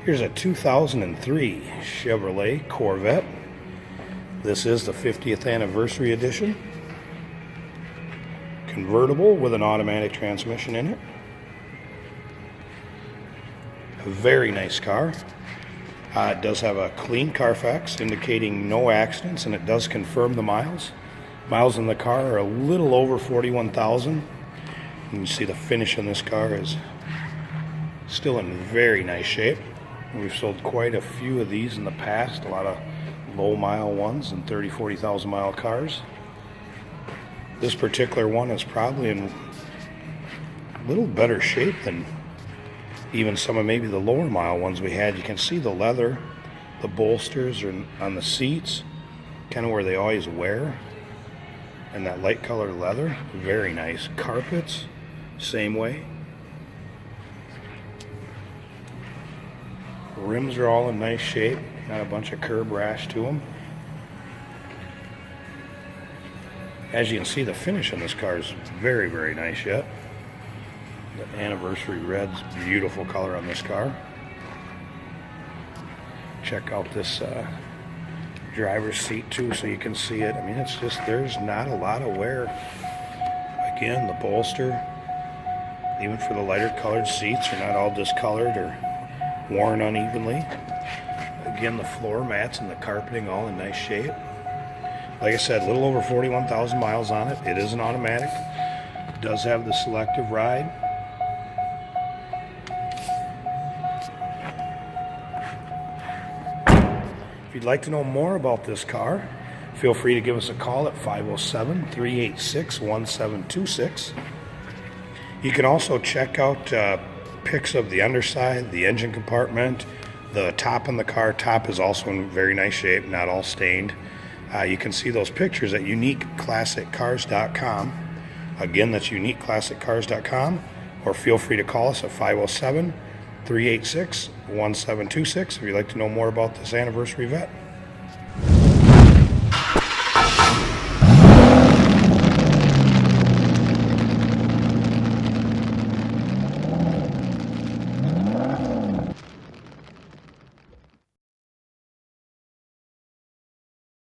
Here's a 2003 Chevrolet Corvette. This is the 50th anniversary edition. Convertible with an automatic transmission in it. A very nice car. It does have a clean Carfax indicating no accidents, and it does confirm the miles. Miles in the car are a little over 41,000. And you see the finish on this car is still in very nice shape. We've sold quite a few of these in the past, a lot of low mile ones and 30, 40,000 mile cars. This particular one is probably in a little better shape than even some of maybe the lower mile ones we had. You can see the leather, the bolsters are on the seats, kind of where they always wear, and that light colored leather, very nice. Carpets, same way. Rims are all in nice shape, not a bunch of curb rash to them. As you can see, the finish on this car is very, very nice yet. The anniversary red's beautiful color on this car. Check out this driver's seat too so you can see it. I mean, it's just, there's not a lot of wear. Again, the bolster, even for the lighter colored seats, are not all discolored or worn unevenly. Again, the floor mats and the carpeting all in nice shape. Like I said, a little over 41,000 miles on it. It is an automatic. It does have the selective ride. If you'd like to know more about this car, feel free to give us a call at 507-386-1726. You can also check out pics of the underside, the engine compartment, the top in the car. Top is also in very nice shape, not all stained. You can see those pictures at uniqueclassiccars.com. Again, that's uniqueclassiccars.com, or feel free to call us at 507-386-1726 if you'd like to know more about this anniversary vet.